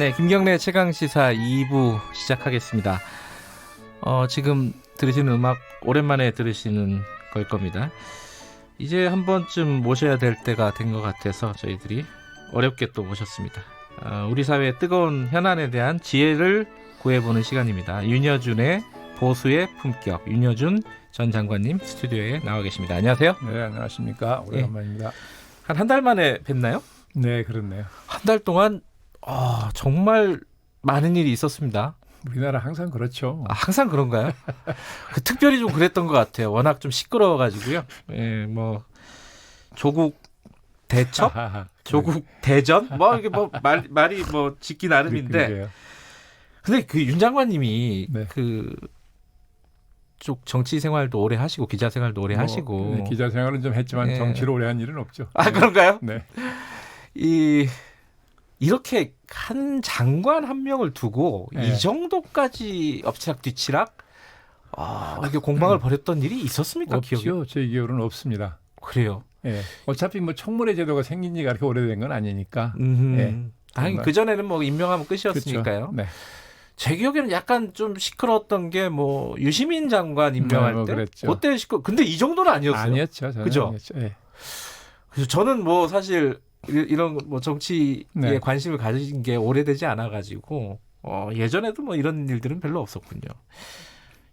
네, 김경래 최강시사 2부 시작하겠습니다. 지금 들으시는 음악 오랜만에 들으시는 걸 겁니다. 이제 한 번쯤 모셔야 될 때가 된 것 같아서 저희들이 어렵게 또 모셨습니다. 우리 사회의 뜨거운 현안에 대한 지혜를 구해보는 시간입니다. 윤여준의 보수의 품격, 윤여준 전 장관님 스튜디오에 나와 계십니다. 안녕하세요. 네, 안녕하십니까. 오래간만입니다. 한 달 만에 뵀나요? 네, 그렇네요. 한 달 동안 정말 많은 일이 있었습니다. 우리나라 항상 그렇죠. 항상 그런가요? 특별히 좀 그랬던 것 같아요. 워낙 좀 시끄러워가지고요. 예, 뭐 조국 대첩, 조국 대전, 이게 말이 짓기 나름인데. 근데 그 윤 장관님이 네. 쪽 정치 생활도 오래 하시고 기자 생활도 오래 하시고. 네, 기자 생활은 좀 했지만 네. 정치를 오래 한 일은 없죠. 그런가요? 네. 이렇게 한 장관 한 명을 두고 네. 이 정도까지 엎치락뒤치락 이게 공방을 벌였던 일이 있었습니까? 없죠. 기억에? 제 기억으로는 없습니다. 그래요. 예. 어차피 청문회 제도가 생긴 지가 그렇게 오래된 건 아니니까. 다행히 그 전에는 임명하면 끝이었으니까요. 그렇죠. 네. 제 기억에는 약간 좀 시끄러웠던 게 유시민 장관 임명할 때 그랬죠. 그때 근데 이 정도는 아니었어요. 아니었죠. 그죠? 아니었죠. 예. 그래서 저는 사실 이런 정치에 네. 관심을 가진 게 오래되지 않아가지고 예전에도 이런 일들은 별로 없었군요.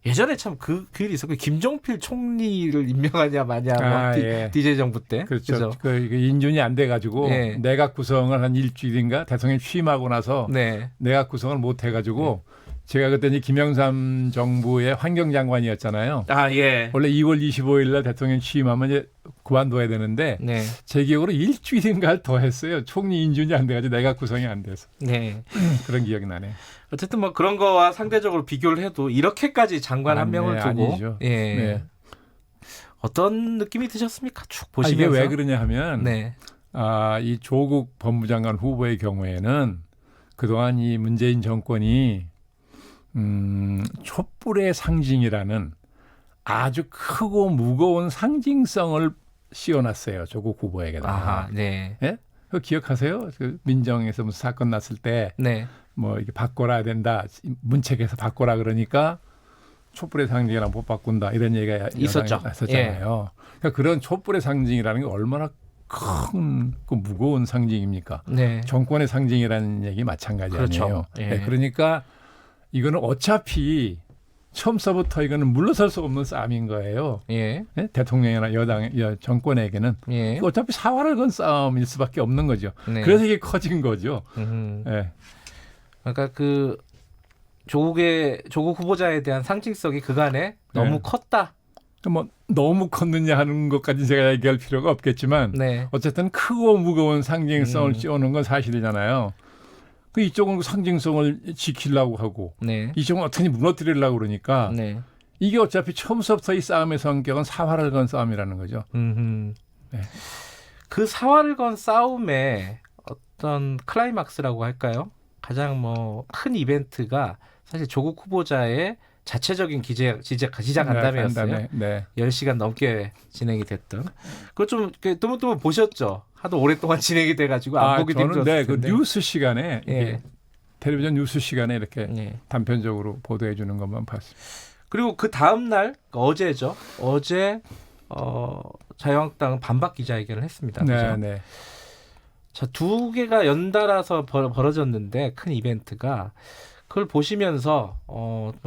예전에 참 그 일이 있었고 김종필 총리를 임명하냐 마냐 예. DJ 정부 때 그렇죠. 그 인준이 안 돼가지고 예. 내각 구성을 한 일주일인가 대통령 취임하고 나서 네. 내각 구성을 못 해가지고 제가 그때 이제 김영삼 정부의 환경장관이었잖아요. 예. 원래 2월 25일 날 대통령 취임하면 이제 그만둬야 되는데 네. 제 기억으로 일주일인가 더 했어요. 총리 인준이 안 돼가지고 내각 구성이 안 돼서. 네. 그런 기억이 나네요. 어쨌든 그런 거와 상대적으로 비교를 해도 이렇게까지 장관 한 명을 두고 아니죠. 예. 네. 어떤 느낌이 드셨습니까? 쭉 이게 보시면서. 왜 그러냐 하면 네. 이 조국 법무장관 후보의 경우에는 그동안 이 문재인 정권이 촛불의 상징이라는 아주 크고 무거운 상징성을 씌워놨어요. 조국 후보에게다가. 네. 예? 그거 기억하세요? 그 민정에서 무슨 사건 났을 때 네. 이렇게 바꿔라 된다. 문책에서 바꿔라 그러니까 촛불의 상징이랑 못 바꾼다. 이런 얘기가 있었죠. 있었잖아요. 그러니까 그런 촛불의 상징이라는 게 얼마나 큰 그 무거운 상징입니까? 네. 정권의 상징이라는 얘기 마찬가지 그렇죠. 아니에요. 예. 네, 그러니까 이거는 어차피 처음서부터 이거는 물러설 수 없는 싸움인 거예요. 예. 네? 대통령이나 정권에게는 예. 어차피 사활을 건 싸움일 수밖에 없는 거죠. 네. 그래서 이게 커진 거죠. 네. 그러니까 조국 후보자에 대한 상징성이 그간에 너무 컸다. 너무 컸느냐 하는 것까지 제가 얘기할 필요가 없겠지만 네. 어쨌든 크고 무거운 상징성을 씌우는 건 사실이잖아요. 이쪽은 상징성을 지키려고 하고 네. 이쪽은 어떻게 무너뜨리려고 그러니까 네. 이게 어차피 처음부터 이 싸움의 성격은 사활을 건 싸움이라는 거죠. 네. 그 사활을 건 싸움의 어떤 클라이막스라고 할까요? 가장 큰 이벤트가 사실 조국 후보자의 자체적인 기자 간담회였어요. 네. 10시간 넘게 진행이 됐던. 그거 좀 뜨문뜨문 보셨죠? 하도 오랫동안 진행이 돼가지고 안 보기도 힘들었을 텐데. 그 뉴스 시간에 예. 텔레비전 뉴스 시간에 이렇게 예. 단편적으로 보도해 주는 것만 봤습니다. 그리고 그 다음 날 어제죠. 어제 자유한국당은 반박 기자회견을 했습니다. 그죠? 네. 자, 두 개가 연달아서 벌어졌는데 큰 이벤트가 그걸 보시면서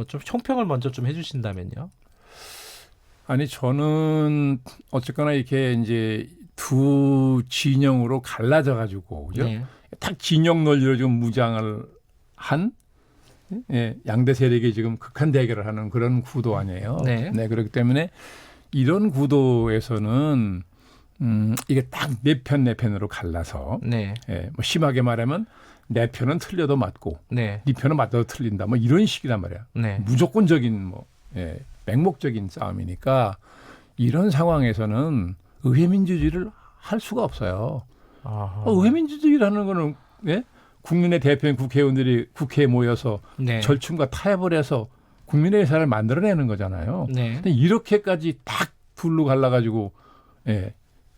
좀 총평을 먼저 좀 해주신다면요. 아니 저는 어쨌거나 이렇게 이제 두 진영으로 갈라져 가지고 그죠? 네. 딱 진영 논리로 지금 무장을 한 양대 세력이 지금 극한 대결을 하는 그런 구도 아니에요. 네. 그렇기 때문에 이런 구도에서는 이게 딱 네 편으로 갈라서 네. 심하게 말하면 내 편은 틀려도 맞고 네. 네 편은 맞아도 틀린다. 이런 식이란 말이야. 네. 무조건적인 맹목적인 싸움이니까 이런 상황에서는 의회민주주의를 할 수가 없어요. 의회민주주의라는 거는 국민의 대표인 국회의원들이 국회에 모여서 네. 절충과 타협을 해서 국민의 의사를 만들어내는 거잖아요. 네. 근데 이렇게까지 딱 둘로 갈라가지고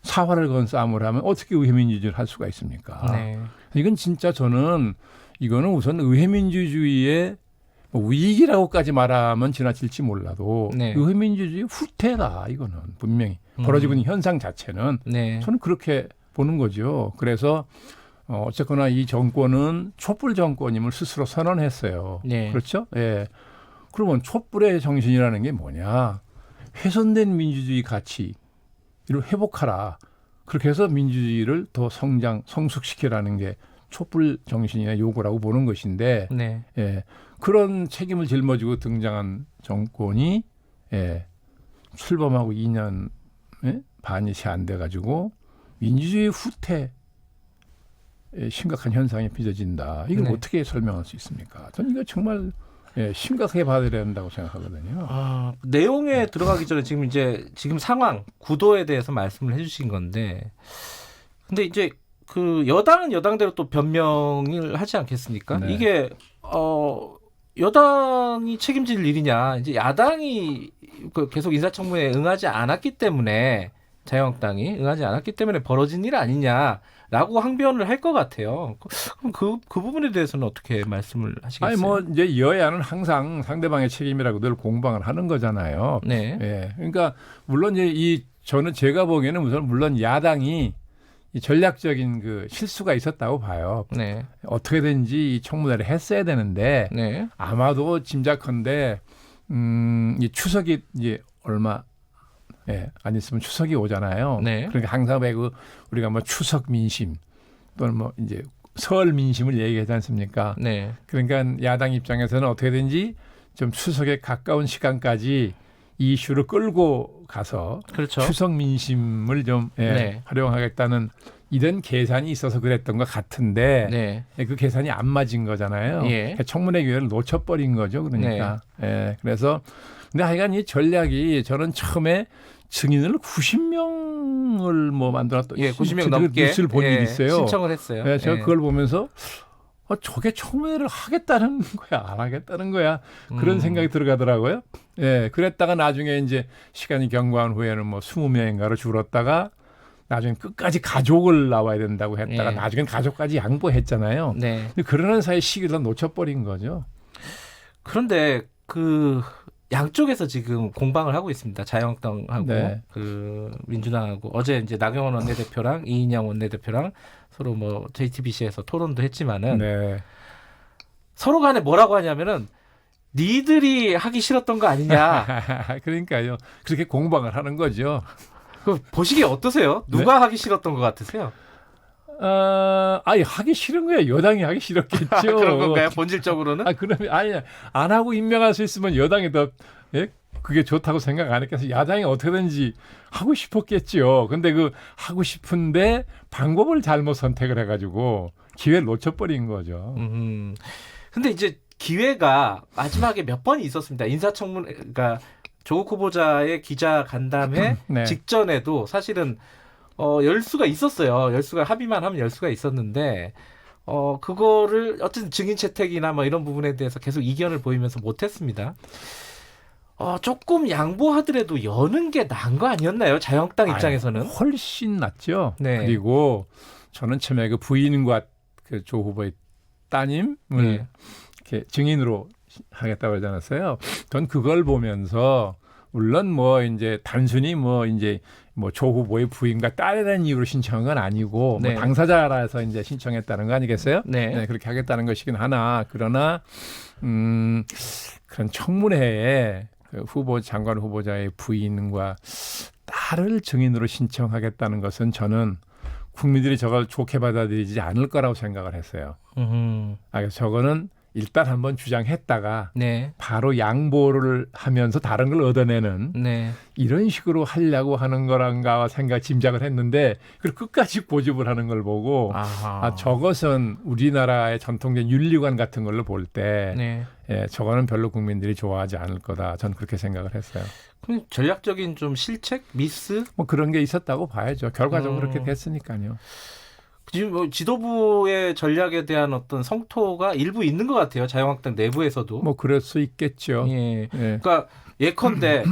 사활을 건 싸움을 하면 어떻게 의회민주주의를 할 수가 있습니까? 네. 이건 진짜 저는 이거는 우선 의회민주주의의 뭐 위기라고까지 말하면 지나칠지 몰라도 네. 의회민주주의 후퇴다. 이거는 분명히 벌어지고 있는 현상 자체는 네. 저는 그렇게 보는 거죠. 그래서 어쨌거나 이 정권은 촛불 정권임을 스스로 선언했어요. 네. 그렇죠? 예. 그러면 촛불의 정신이라는 게 뭐냐? 훼손된 민주주의 가치를 회복하라. 그렇게 해서 민주주의를 더 성숙시키라는 게 촛불 정신의 요구라고 보는 것인데, 네. 예. 그런 책임을 짊어지고 등장한 정권이 출범하고 2년 반이 채 안 돼가지고 민주주의 후퇴 심각한 현상이 빚어진다. 이걸 네. 어떻게 설명할 수 있습니까? 저는 이거 정말 심각하게 봐야 된다고 생각하거든요. 내용에 들어가기 전에 지금 상황, 구도에 대해서 말씀을 해주신 건데, 근데 이제 그 여당은 여당대로 또 변명을 하지 않겠습니까? 네. 이게 여당이 책임질 일이냐? 이제 야당이 계속 인사청문회에 응하지 않았기 때문에 자유한국당이 응하지 않았기 때문에 벌어진 일 아니냐라고 항변을 할 것 같아요. 그럼 그 부분에 대해서는 어떻게 말씀을 하시겠어요? 아니 뭐 이제 여야는 항상 상대방의 책임이라고 늘 공방을 하는 거잖아요. 네. 예. 그러니까 물론 이제 저는 제가 보기에는 물론 야당이 이 전략적인 그 실수가 있었다고 봐요. 네. 어떻게든지 이 청문회를 했어야 되는데 네. 아마도 짐작컨대 이 추석이 이제 얼마 안 있으면 추석이 오잖아요. 네. 그러니까 항상 우리가 뭐 추석 민심 또는 뭐 이제 설 민심을 얘기하지 않습니까? 네. 그러니까 야당 입장에서는 어떻게든지 좀 추석에 가까운 시간까지 이 이슈를 끌고 가서 그렇죠. 추석 민심을 좀 네. 활용하겠다는 이런 계산이 있어서 그랬던 것 같은데 네. 그 계산이 안 맞은 거잖아요. 예. 그러니까 청문회 기회를 놓쳐버린 거죠. 그러니까. 그래서 근데 하여간 이 전략이 저는 처음에 증인을 90명을 뭐 만들었던 90명 넘게 뉴스를 본 일이 있어요. 신청을 했어요. 제가 그걸 보면서 저게 청문회를 하겠다는 거야, 안 하겠다는 거야 그런 생각이 들어가더라고요. 그랬다가 나중에 이제 시간이 경과한 후에는 뭐 20명인가로 줄었다가 나중에 끝까지 가족을 나와야 된다고 했다가 나중엔 가족까지 양보했잖아요. 네. 근데 그러는 사이 시기를 놓쳐버린 거죠. 그런데 그 양쪽에서 지금 공방을 하고 있습니다. 자유한국당하고 그 민주당하고 어제 이제 나경원 원내대표랑 이인영 원내대표랑 서로 뭐 JTBC에서 토론도 했지만은 서로 간에 뭐라고 하냐면은 니들이 하기 싫었던 거 아니냐. 그러니까요. 그렇게 공방을 하는 거죠. 그 보시기에 어떠세요? 누가 하기 싫었던 것 같으세요? 하기 싫은 거야. 여당이 하기 싫었겠죠. 그런 건가요? 본질적으로는? 그러면 안 하고 임명할 수 있으면 여당이 더 그게 좋다고 생각 안 했겠어요. 야당이 어떻게든지 하고 싶었겠죠. 근데 그 하고 싶은데 방법을 잘못 선택을 해가지고 기회를 놓쳐버린 거죠. 근데 이제 기회가 마지막에 몇 번이 있었습니다. 인사청문회, 그러니까 조국 후보자의 기자 간담회 직전에도 사실은 열수가 있었어요. 열수가 합의만 하면 열수가 있었는데 그거를 어쨌든 증인 채택이나 뭐 이런 부분에 대해서 계속 이견을 보이면서 못했습니다. 조금 양보하더라도 여는 게 나은 거 아니었나요? 자유한국당 입장에서는 훨씬 낫죠. 그리고 저는 처음에 그 부인과 그 조 후보의 따님을 이렇게 증인으로 하겠다고 그러지 않았어요. 전 그걸 보면서 물론 뭐 이제 단순히 뭐 조 후보의 부인과 딸이라는 이유로 신청한 건 아니고 뭐 당사자라서 이제 신청했다는 거 아니겠어요? 그렇게 하겠다는 것이긴 하나 그러나 그런 청문회에 그 장관 후보자의 부인과 딸을 증인으로 신청하겠다는 것은 저는 국민들이 저걸 좋게 받아들이지 않을 거라고 생각을 했어요. 그래서 저거는 일단 한번 주장했다가 바로 양보를 하면서 다른 걸 얻어내는 이런 식으로 하려고 하는 거란가 짐작을 했는데 그걸 끝까지 고집을 하는 걸 보고 저것은 우리나라의 전통적인 윤리관 같은 걸로 볼 때 저거는 별로 국민들이 좋아하지 않을 거다. 전 그렇게 생각을 했어요. 그럼 전략적인 좀 실책, 미스? 뭐 그런 게 있었다고 봐야죠. 결과적으로 그렇게 됐으니까요. 지금 뭐 지도부의 전략에 대한 어떤 성토가 일부 있는 것 같아요. 자유한국당 내부에서도. 뭐 그럴 수 있겠죠. 그러니까 예컨대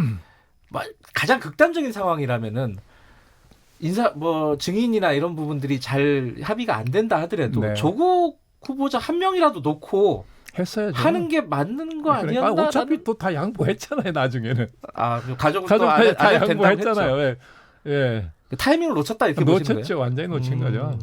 가장 극단적인 상황이라면은 증인이나 이런 부분들이 잘 합의가 안 된다 하더라도 조국 후보자 한 명이라도 놓고 했어야죠. 하는 게 맞는 거 그러니까 아니었나? 어차피 또 다 양보했잖아요. 나중에는 가족은 또 안 가족까지 다 해도 된다고 양보했잖아요. 했죠. 예. 타이밍을 놓쳤다 이렇게 보시는 거예요? 놓쳤죠. 완전히 놓친 거죠.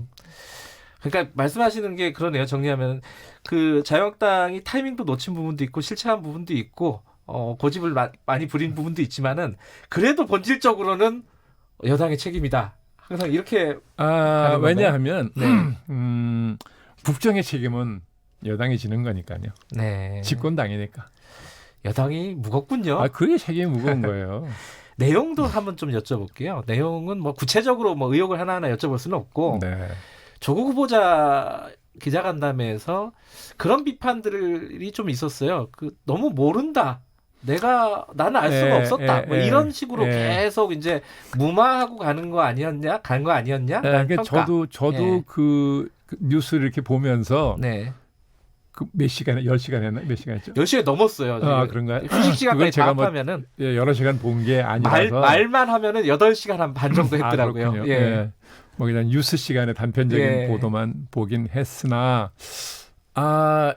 그러니까 말씀하시는 게 그러네요. 정리하면 그 자유한국당이 타이밍도 놓친 부분도 있고 실체한 부분도 있고 고집을 많이 부린 부분도 있지만은 그래도 본질적으로는 여당의 책임이다. 항상 이렇게 가는 왜냐하면 네. 국정의 책임은 여당이 지는 거니까요. 네. 집권당이니까. 여당이 무겁군요. 그게 책임이 무거운 거예요. 내용도 한번 좀 여쭤볼게요. 내용은 뭐 구체적으로 뭐 의혹을 하나하나 여쭤볼 수는 없고 네. 조국 후보자 기자간담회에서 그런 비판들이 좀 있었어요. 너무 모른다. 나는 알 수가 없었다. 뭐 이런 식으로 계속 이제 무마하고 가는 거 아니었냐? 간 거 아니었냐? 그러니까 저도 그 뉴스를 이렇게 보면서 네. 그 몇 시간에 10시간 했나? 몇 시간 했죠? 10시에 넘었어요. 그런가요? 휴식 시간까지 다 합하면은 여러 시간 본 게 아니라서 말만 하면은 8시간 한 반 정도 했더라고요. 그렇군요. 예. 뭐 그냥 뉴스 시간에 단편적인 보도만 보긴 했으나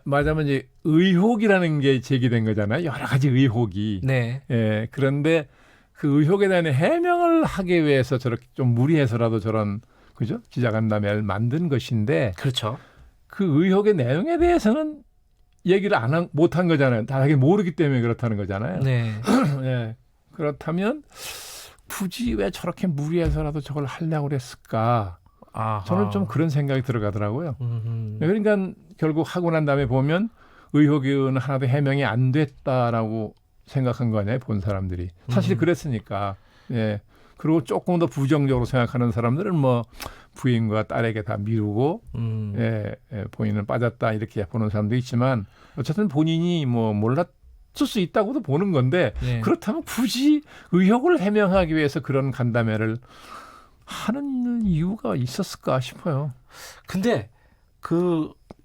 말하자면 이제 의혹이라는 게 제기된 거잖아요. 여러 가지 의혹이. 네. 예. 그런데 그 의혹에 대한 해명을 하기 위해서 저렇게 좀 무리해서라도 저런 그죠? 기자간담회를 만든 것인데 그렇죠. 그 의혹의 내용에 대해서는 얘기를 못한 거잖아요. 다 모르기 때문에 그렇다는 거잖아요. 네. 예. 그렇다면 굳이 왜 저렇게 무리해서라도 저걸 하려고 그랬을까? 아하. 저는 좀 그런 생각이 들어가더라고요. 그러니까 결국 하고 난 다음에 보면 의혹은 하나도 해명이 안 됐다라고 생각한 거 아니에요, 본 사람들이. 사실 그랬으니까. 예. 그리고 조금 더 부정적으로 생각하는 사람들은 뭐 부인과 딸에게 다 미루고 본인은 빠졌다 이렇게 보는 사람도 있지만 어쨌든 본인이 뭐 몰랐을 수 있다고도 보는 건데 그렇다면 굳이 의혹을 해명하기 위해서 그런 간담회를 하는 이유가 있었을까 싶어요. 근데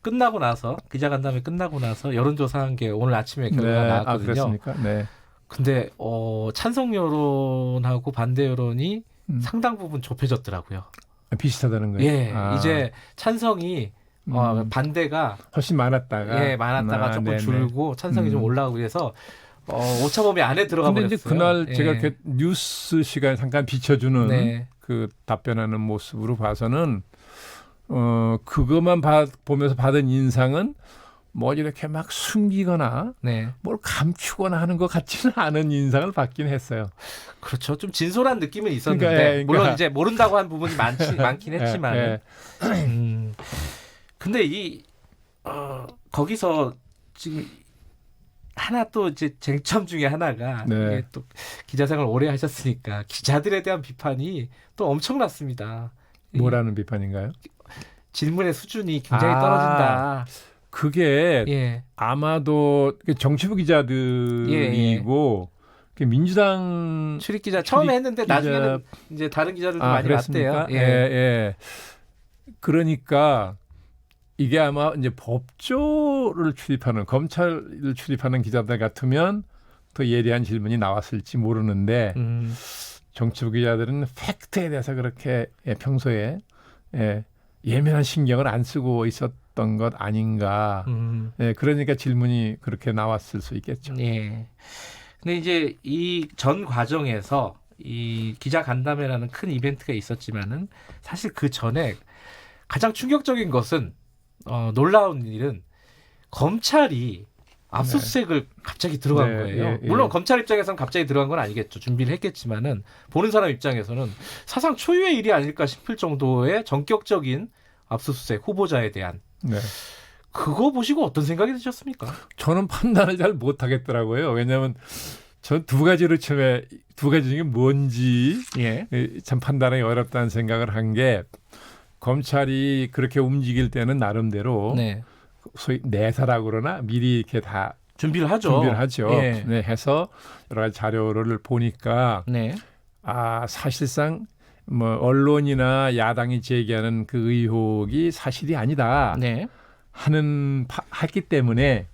끝나고 나서 기자간담회 끝나고 나서 여론조사한 게 오늘 아침에 결과가 나왔거든요. 그렇습니까? 네. 근데 찬성 여론하고 반대 여론이 상당 부분 좁혀졌더라고요. 비슷하다는 거예요. 예, 이제 찬성이 반대가 훨씬 많았다가 조금 줄고 찬성이 좀 올라가고 그래서 오차범위 안에 들어가 버렸어요. 근데 이제 그날 제가 이렇게 뉴스 시간에 잠깐 비춰주는 그 답변하는 모습으로 봐서는 그것만 보면서 받은 인상은 뭐 이렇게 막 숨기거나 뭘 감추거나 하는 것 같지는 않은 인상을 받긴 했어요. 그렇죠. 좀 진솔한 느낌은 있었는데 그러니까, 물론 이제 모른다고 한 부분이 많긴 했지만 근데 거기서 지금 하나 또 이제 쟁점 중에 하나가 이게 또 기자 생활 오래 하셨으니까 기자들에 대한 비판이 또 엄청났습니다. 뭐라는 비판인가요? 질문의 수준이 굉장히 떨어진다. 그게 아마도 정치부 기자들이고 민주당 출입 기자 처음에 했는데 나중에는 이제 다른 기자들도 많이 왔대요. 그러니까 이게 아마 이제 법조를 출입하는 검찰을 출입하는 기자들 같으면 더 예리한 질문이 나왔을지 모르는데 정치부 기자들은 팩트에 대해서 그렇게 평소에 예민한 신경을 안 쓰고 있었던 것 아닌가. 그러니까 질문이 그렇게 나왔을 수 있겠죠. 근데 이제 이 전 과정에서 이 기자 간담회라는 큰 이벤트가 있었지만은 사실 그 전에 가장 충격적인 것은 놀라운 일은 검찰이 압수수색을 갑자기 들어간 거예요. 물론 검찰 입장에서는 갑자기 들어간 건 아니겠죠. 준비를 했겠지만은 보는 사람 입장에서는 사상 초유의 일이 아닐까 싶을 정도의 전격적인 압수수색 후보자에 대한. 그거 보시고 어떤 생각이 드셨습니까? 저는 판단을 잘 못하겠더라고요. 왜냐하면 전 두 가지 중에 뭔지 참 판단하기 어렵다는 생각을 한 게 검찰이 그렇게 움직일 때는 나름대로 소위 내사라고 그러나 미리 이렇게 다 준비를 하죠. 해서 여러 가지 자료를 보니까 사실상 뭐 언론이나 야당이 제기하는 그 의혹이 사실이 아니다 했기 때문에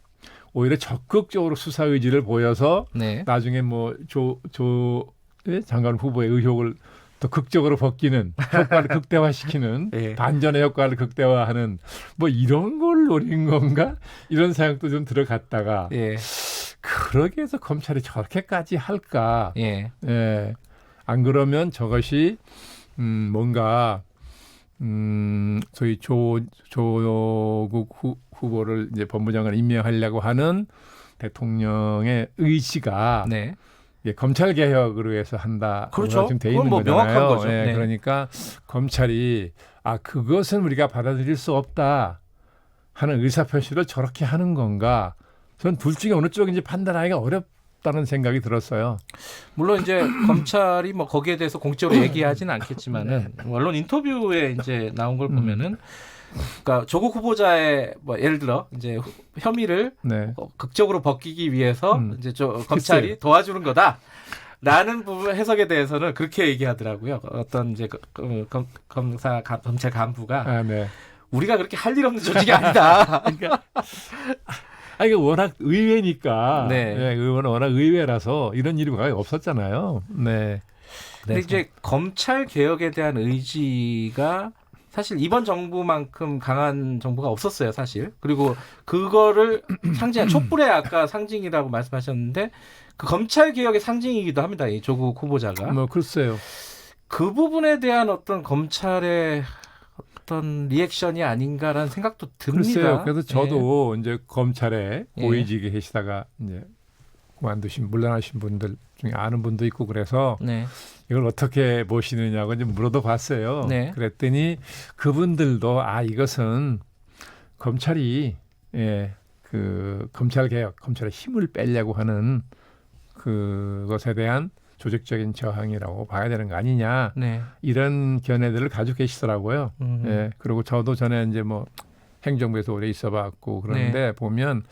오히려 적극적으로 수사 의지를 보여서 나중에 뭐 조 장관 후보의 의혹을 또 극적으로 벗기는 효과를 극대화시키는 예. 반전의 효과를 극대화하는 뭐 이런 걸 노린 건가 이런 생각도 좀 들어갔다가 예. 그러기 위해서 검찰이 저렇게까지 할까? 예. 예. 안 그러면 저것이 뭔가 소위 조국 후보를 이제 법무장관 임명하려고 하는 대통령의 의지가 네. 검찰 개혁을 위해서 한다. 그렇죠. 지금 돼 그건 있는 뭐 거잖아요. 명확한 거죠. 예, 네. 그러니까 검찰이 그것은 우리가 받아들일 수 없다 하는 의사 표시를 저렇게 하는 건가? 저는 둘 중에 어느 쪽인지 판단하기가 어렵다는 생각이 들었어요. 물론 이제 검찰이 뭐 거기에 대해서 공적으로 얘기하지는 않겠지만은 언론 인터뷰에 이제 나온 걸 보면은 그러니까 조국 후보자의 뭐 예를 들어 이제 혐의를 네. 극적으로 벗기기 위해서 이제 검찰이 글쎄요. 도와주는 거다. 라는 부분 해석에 대해서는 그렇게 얘기하더라고요. 어떤 이제 검찰 간부가 네. 우리가 그렇게 할 일 없는 조직이 아니다. 그러니까 이게 워낙 의외니까. 네. 네, 워낙 의외라서 이런 일이 거의 없었잖아요. 네. 근데 이제 검찰 개혁에 대한 의지가 사실 이번 정부만큼 강한 정부가 없었어요, 사실. 그리고 그거를 상징한 촛불의 아까 상징이라고 말씀하셨는데 그 검찰 개혁의 상징이기도 합니다, 이 조국 후보자가. 뭐 글쎄요. 그 부분에 대한 어떤 검찰의 어떤 리액션이 아닌가라는 생각도 듭니다. 글쎄요. 그래서 저도 이제 검찰에 예. 고위직에 계시다가 이제 물러나신 분들 중에 아는 분도 있고 그래서 네. 이걸 어떻게 보시느냐고 좀 물어도 봤어요. 네. 그랬더니 그분들도 이것은 검찰이 그 검찰 개혁, 검찰의 힘을 빼려고 하는 그것에 대한 조직적인 저항이라고 봐야 되는 거 아니냐 네. 이런 견해들을 가지고 계시더라고요. 예. 그리고 저도 전에 이제 뭐 행정부에서 오래 있어봤고 그런데 보면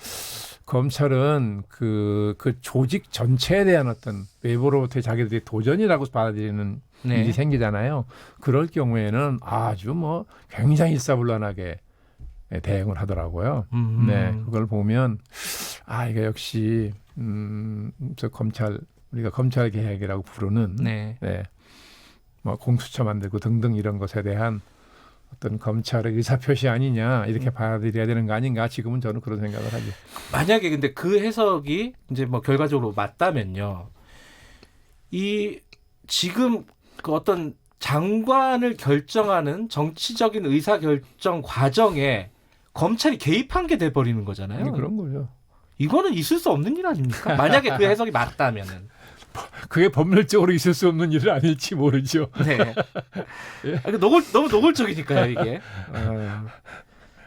검찰은 그 조직 전체에 대한 어떤 외부로부터 자기들이 도전이라고 받아들이는 일이 생기잖아요. 그럴 경우에는 아주 뭐 굉장히 일사불란하게 대응을 하더라고요. 네, 그걸 보면 이거 역시 저 우리가 검찰 개혁이라고 부르는 뭐 공수처 만들고 등등 이런 것에 대한 어떤 검찰의 의사표시 아니냐 이렇게 받아들여야 되는 거 아닌가 지금은 저는 그런 생각을 하죠. 만약에 근데 그 해석이 이제 뭐 결과적으로 맞다면요. 이 지금 그 어떤 장관을 결정하는 정치적인 의사결정 과정에 검찰이 개입한 게 돼버리는 거잖아요. 그런 거죠. 이거는 있을 수 없는 일 아닙니까? 만약에 그 해석이 맞다면은. 그게 법률적으로 있을 수 없는 일은 아닐지 모르죠. 네. 너무 노골적이니까요, 이게.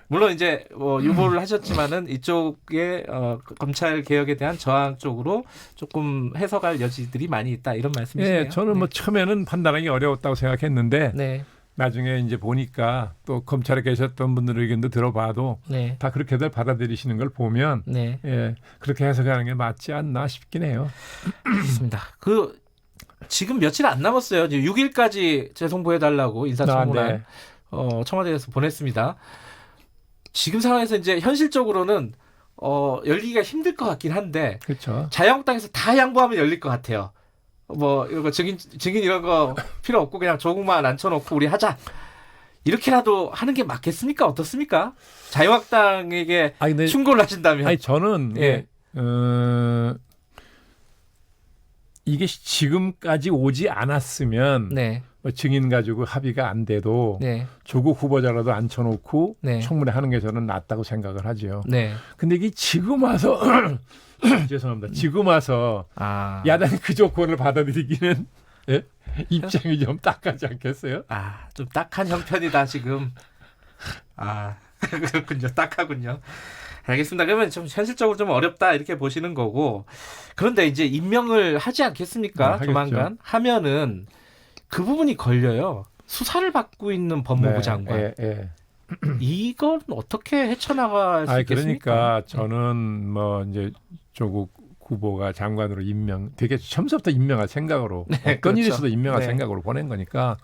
물론 이제 뭐 유보를 하셨지만은 이쪽에 검찰 개혁에 대한 저항 쪽으로 조금 해석할 여지들이 많이 있다 이런 말씀이시네요. 네, 저는 뭐 처음에는 판단하기 어려웠다고 생각했는데 나중에 이제 보니까 또 검찰에 계셨던 분들 의견도 들어봐도 다 그렇게들 받아들이시는 걸 보면 그렇게 해석하는 게 맞지 않나 싶긴 해요. 그렇습니다. 지금 며칠 안 남았어요. 이제 6일까지 재송부해달라고 인사청문회 청와대에서 보냈습니다. 지금 상황에서 이제 현실적으로는 열리기가 힘들 것 같긴 한데 그렇죠. 자유한국당에서 다 양보하면 열릴 것 같아요. 뭐 이런 거 증인 이런 거 필요 없고 그냥 조국만 앉혀놓고 우리 하자. 이렇게라도 하는 게 맞겠습니까? 어떻습니까? 자유한국당에게 충고를 하신다면. 저는 이게 지금까지 오지 않았으면 뭐 증인 가지고 합의가 안 돼도 조국 후보자라도 앉혀놓고 청문회 하는 게 저는 낫다고 생각을 하죠. 근데 이게 지금 와서 죄송합니다. 지금 와서 야당이 그 조건을 받아들이기는 입장이 좀 딱하지 않겠어요? 좀 딱한 형편이다 지금. 그렇군요. 딱하군요. 알겠습니다. 그러면 좀 현실적으로 좀 어렵다 이렇게 보시는 거고. 그런데 이제 임명을 하지 않겠습니까? 조만간 하면은 그 부분이 걸려요. 수사를 받고 있는 법무부 장관. 이건 어떻게 헤쳐나갈 수 있겠습니까? 그러니까 저는 뭐 이제 조국 후보가 장관으로 되게 처음부터 임명할 생각으로 어떤 일이 있어도 임명할 생각으로 보낸 거니까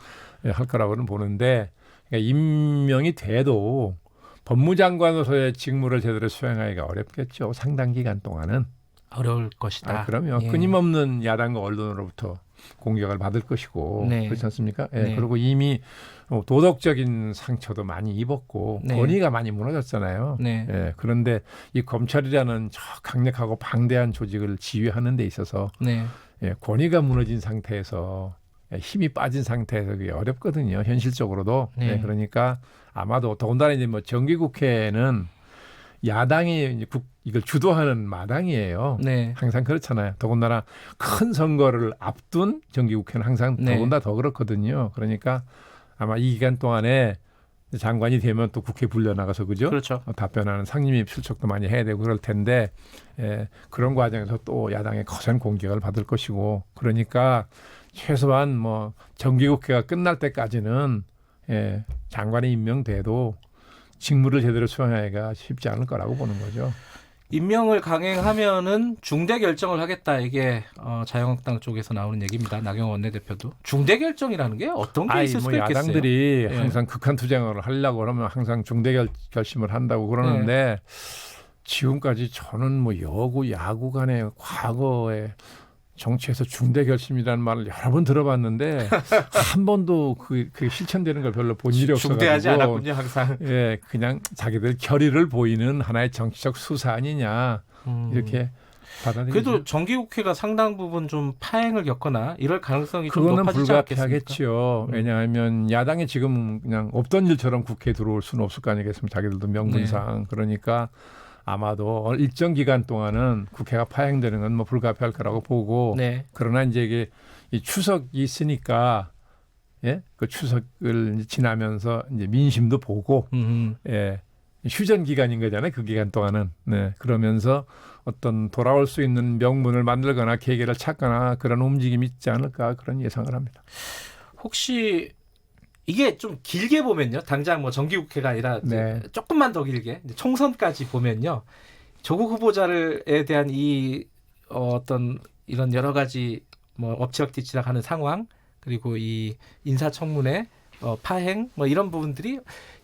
할 거라고는 보는데 그러니까 임명이 돼도 법무장관으로서의 직무를 제대로 수행하기가 어렵겠죠. 상당 기간 동안은. 어려울 것이다. 그러면 끊임없는 야당과 언론으로부터 공격을 받을 것이고 네. 그렇지 않습니까? 예, 네. 그리고 이미 도덕적인 상처도 많이 입었고 네. 권위가 많이 무너졌잖아요. 네. 예, 그런데 이 검찰이라는 저 강력하고 방대한 조직을 지휘하는 데 있어서 네. 예, 권위가 무너진 상태에서 힘이 빠진 상태에서 그게 어렵거든요. 현실적으로도. 네. 예, 그러니까 아마도 더군다나 이제 뭐 정기국회는 야당이 이제 이걸 주도하는 마당이에요. 네. 항상 그렇잖아요. 더군다나 큰 선거를 앞둔 정기국회는 항상 네. 더군다나 더 그렇거든요. 그러니까 아마 이 기간 동안에 장관이 되면 또 국회 불려나가서 그죠? 그렇죠. 답변하는 상임위 출석도 많이 해야 되고 그럴 텐데 그런 과정에서 또 야당의 거센 공격을 받을 것이고 그러니까 최소한 뭐 정기국회가 끝날 때까지는 장관이 임명돼도 직무를 제대로 수행하기가 쉽지 않을 거라고 보는 거죠. 임명을 강행하면은 중대 결정을 하겠다 이게 자유한국당 쪽에서 나오는 얘기입니다. 나경원 원내대표도 중대 결정이라는 게 어떤 게 있을 수가 있겠어요? 야당들이 예. 항상 극한 투쟁을 하려고 그러면 항상 중대 결심을 한다고 그러는데 지금까지 저는 뭐 여구 야구 간의 과거에 정치에서 중대 결심이라는 말을 여러 번 들어봤는데 한 번도 그게 실천되는 걸 별로 본 일이 없어가지고 중대하지 않았군요, 항상. 예, 그냥 자기들 결의를 보이는 하나의 정치적 수사 아니냐 이렇게 받아들이죠. 그래도 정기국회가 상당 부분 좀 파행을 겪거나 이럴 가능성이 좀 그거는 높아지지 않겠습니까? 불가피하겠죠. 왜냐하면 야당이 지금 그냥 없던 일처럼 국회에 들어올 수는 없을 거 아니겠습니까? 자기들도 명분상. 그러니까 아마도 일정 기간 동안은 국회가 파행되는 건 뭐 불가피할 거라고 보고 네. 그러나 이제 이게 이 추석이 있으니까 그 추석을 지나면서 이제 민심도 보고 휴전 기간인 거잖아요. 그 기간 동안은 그러면서 어떤 돌아올 수 있는 명분을 만들거나 계기를 찾거나 그런 움직임이 있지 않을까 그런 예상을 합니다. 혹시 이게 좀 길게 보면요. 당장 뭐 정기국회가 아니라 조금만 더 길게 총선까지 보면요. 조국 후보자에 대한 이 어떤 이런 여러 가지 뭐 엎치락뒤치락하는 상황 그리고 이 인사청문회 파행 뭐 이런 부분들이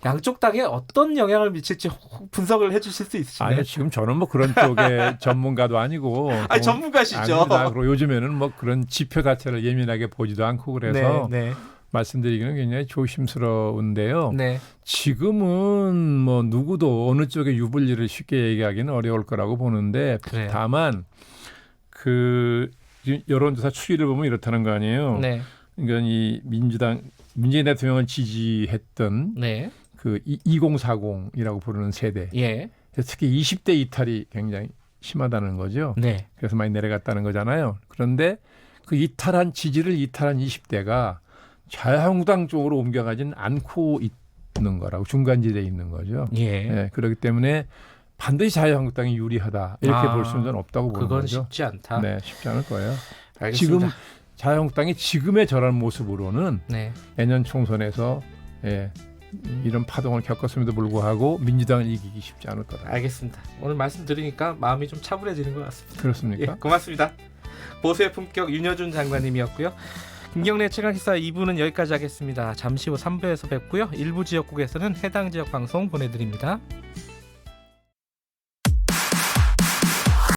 양쪽 당에 어떤 영향을 미칠지 분석을 해주실 수 있으신가요? 아니요, 지금 저는 뭐 그런 쪽의 전문가도 아니고. 아니 전문가시죠. 아닙니다. 그리고 요즘에는 뭐 그런 지표 자체를 예민하게 보지도 않고 그래서. 말씀드리기는 굉장히 조심스러운데요. 지금은 뭐 누구도 어느 쪽의 유불리를 쉽게 얘기하기는 어려울 거라고 보는데 그래요. 다만 그 여론조사 추이를 보면 이렇다는 거 아니에요. 그러니까 이 문재인 대통령을 지지했던 그 2040이라고 부르는 세대. 특히 20대 이탈이 굉장히 심하다는 거죠. 그래서 많이 내려갔다는 거잖아요. 그런데 그 지지를 이탈한 20대가 자유한국당 쪽으로 옮겨가지는 않고 있는 거라고 중간지대에 있는 거죠. 그렇기 때문에 반드시 자유한국당이 유리하다 이렇게 볼 수는 없다고 보는 그건 거죠. 쉽지 않다. 쉽지 않을 거예요. 알겠습니다. 지금 자유한국당이 지금의 저런 모습으로는 내년 총선에서 이런 파동을 겪었음에도 불구하고 민주당을 이기기 쉽지 않을 거다. 알겠습니다. 오늘 말씀 들으니까 마음이 좀 차분해지는 것 같습니다. 그렇습니까? 고맙습니다. 보수의 품격 윤여준 장관님이었고요. 김경래 최강시사 2부는 여기까지 하겠습니다. 잠시 후 3부에서 뵙고요. 일부 지역국에서는 해당 지역 방송 보내드립니다.